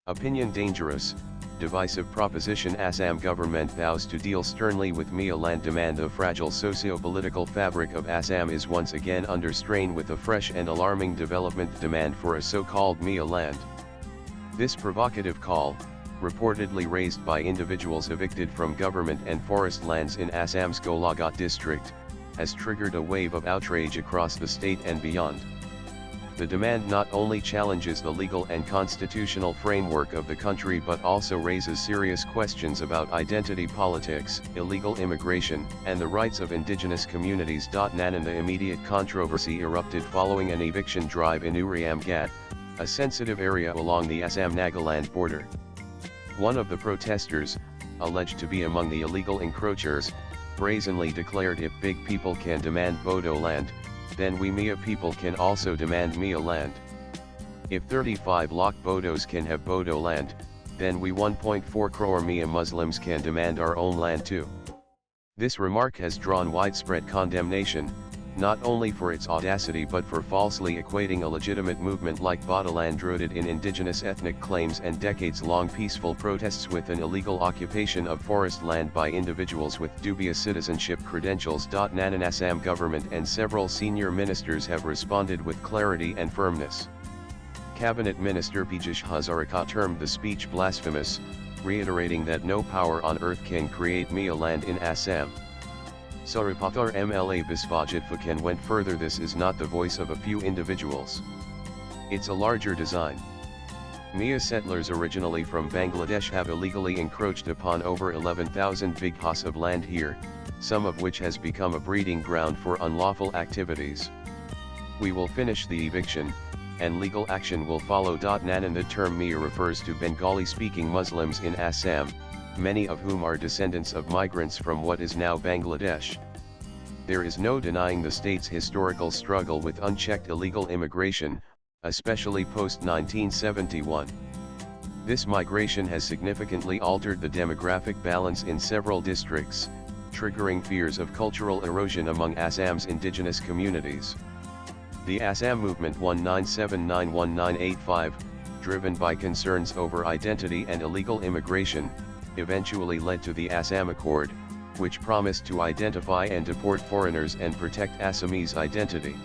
Opinion dangerous, divisive proposition. Assam government vows to deal sternly with Miya land demand. The fragile socio-political fabric of Assam is once again under strain with a fresh and alarming development demand for a so-called Miya land. This provocative call, reportedly raised by individuals evicted from government and forest lands in Assam's Govt district, has triggered a wave of outrage across the state and beyond. The demand not only challenges the legal and constitutional framework of the country but also raises serious questions about identity politics, illegal immigration, and the rights of indigenous communities. Nanan. The immediate controversy erupted following an eviction drive in Uriamgat, a sensitive area along the Assam-Nagaland border. One of the protesters, alleged to be among the illegal encroachers, brazenly declared, "If big people can demand Bodo land, then we Miya people can also demand Miya land. If 35 lakh Bodos can have Bodo land, then we 1.4 crore Miya Muslims can demand our own land too." This remark has drawn widespread condemnation, not only for its audacity but for falsely equating a legitimate movement like Bodoland rooted in indigenous ethnic claims and decades-long peaceful protests with an illegal occupation of forest land by individuals with dubious citizenship credentials. Nanan. Assam government and several senior ministers have responded with clarity and firmness. Cabinet Minister Piyush Hazarika termed the speech blasphemous, reiterating that no power on earth can create Miya land in Assam. Saripatar MLA Biswajit Phukan went further. This is not the voice of a few individuals. It's a larger design. Miya settlers originally from Bangladesh have illegally encroached upon over 11,000 bighas of land here, some of which has become a breeding ground for unlawful activities. We will finish the eviction, and legal action will follow. Nanan. The term Miya refers to Bengali-speaking Muslims in Assam, many of whom are descendants of migrants from what is now Bangladesh. There is no denying the state's historical struggle with unchecked illegal immigration, especially post-1971. This migration has significantly altered the demographic balance in several districts, triggering fears of cultural erosion among Assam's indigenous communities. The Assam Movement 1979-1985, driven by concerns over identity and illegal immigration, eventually led to the Assam Accord, which promised to identify and deport foreigners and protect Assamese identity.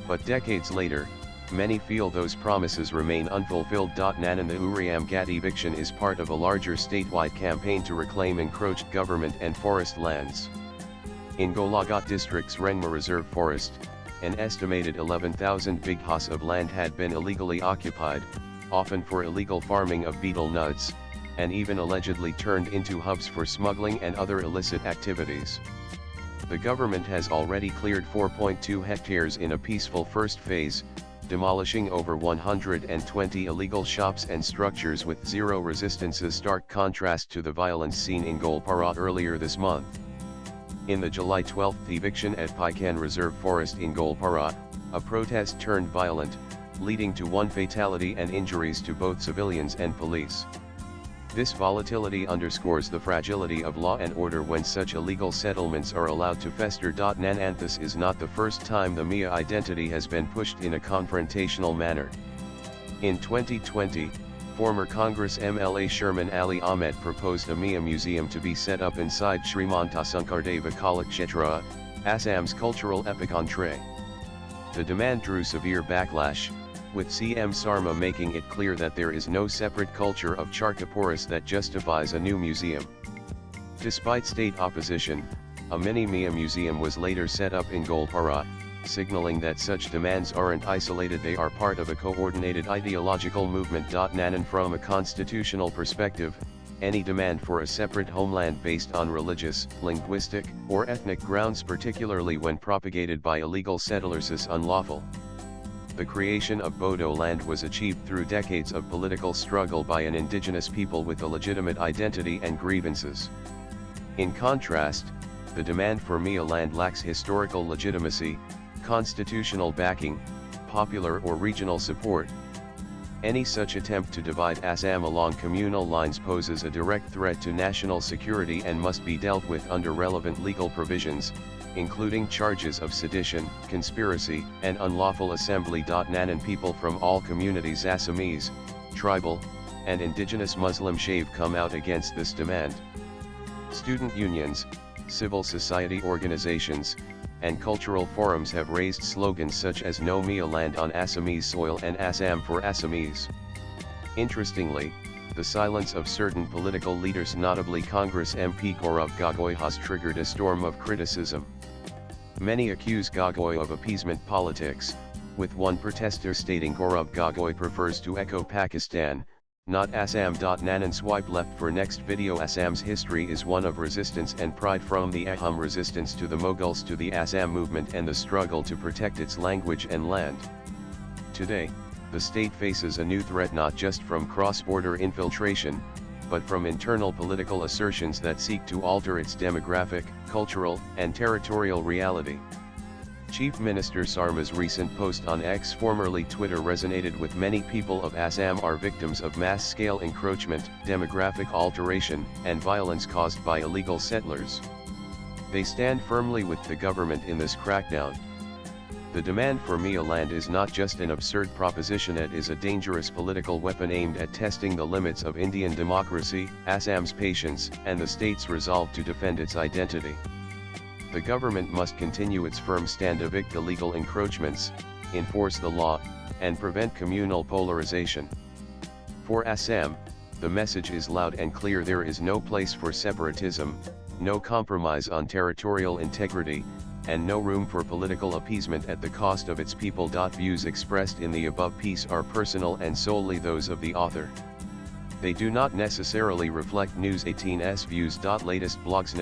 But decades later, many feel those promises remain unfulfilled. Nanan. The Uriamgat eviction is part of a larger statewide campaign to reclaim encroached government and forest lands. In Govt district's Rengma Reserve Forest, an estimated 11,000 bighas of land had been illegally occupied, often for illegal farming of betel nuts, and even allegedly turned into hubs for smuggling and other illicit activities. The government has already cleared 4.2 hectares in a peaceful first phase, demolishing over 120 illegal shops and structures with zero resistance, a stark contrast to the violence seen in Golpara earlier this month. In the July 12 eviction at Paikan Reserve Forest in Golpara, a protest turned violent, leading to one fatality and injuries to both civilians and police. This volatility underscores the fragility of law and order when such illegal settlements are allowed to fester. Nanan. This is not the first time the Miya identity has been pushed in a confrontational manner. In 2020, former Congress MLA Sherman Ali Ahmed proposed a Miya museum to be set up inside Srimanta Sankardeva Kalakshetra, Assam's cultural epicentre. The demand drew severe backlash, with CM Sarma making it clear that there is no separate culture of Charkaporis that justifies a new museum. Despite state opposition, a mini Miya museum was later set up in Golpara, signaling that such demands aren't isolated, they are part of a coordinated ideological movement. Nanan. From a constitutional perspective, any demand for a separate homeland based on religious, linguistic, or ethnic grounds, particularly when propagated by illegal settlers, is unlawful. The creation of Bodo land was achieved through decades of political struggle by an indigenous people with a legitimate identity and grievances. In contrast, the demand for Miya land lacks historical legitimacy, constitutional backing, popular or regional support. Any such attempt to divide Assam along communal lines poses a direct threat to national security and must be dealt with under relevant legal provisions, including charges of sedition, conspiracy, and unlawful assembly. Nanan. People from all communities, Assamese, tribal, and indigenous Muslim Shave come out against this demand. Student unions, civil society organizations, and cultural forums have raised slogans such as "No Miya land on Assamese soil" and "Assam for Assamese." Interestingly, the silence of certain political leaders, notably Congress MP Gaurav Gogoi, has triggered a storm of criticism. Many accuse Gogoi of appeasement politics, with one protester stating Gaurav Gogoi prefers to echo Pakistan, not Assam. Nanan swipe left for next video. Assam's history is one of resistance and pride, from the Ahom resistance to the Mughals to the Assam movement and the struggle to protect its language and land. Today, the state faces a new threat, not just from cross-border infiltration, but from internal political assertions that seek to alter its demographic, cultural, and territorial reality. Chief Minister Sarma's recent post on X, formerly Twitter, resonated with many people of Assam are victims of mass-scale encroachment, demographic alteration, and violence caused by illegal settlers. They stand firmly with the government in this crackdown. The demand for Miya land is not just an absurd proposition, it is a dangerous political weapon aimed at testing the limits of Indian democracy, Assam's patience, and the state's resolve to defend its identity. The government must continue its firm stand, evict illegal encroachments, enforce the law, and prevent communal polarization. For Assam, the message is loud and clear: there is no place for separatism, no compromise on territorial integrity, and no room for political appeasement at the cost of its people. Views expressed in the above piece are personal and solely those of the author. They do not necessarily reflect News 18's views. Latest blogs.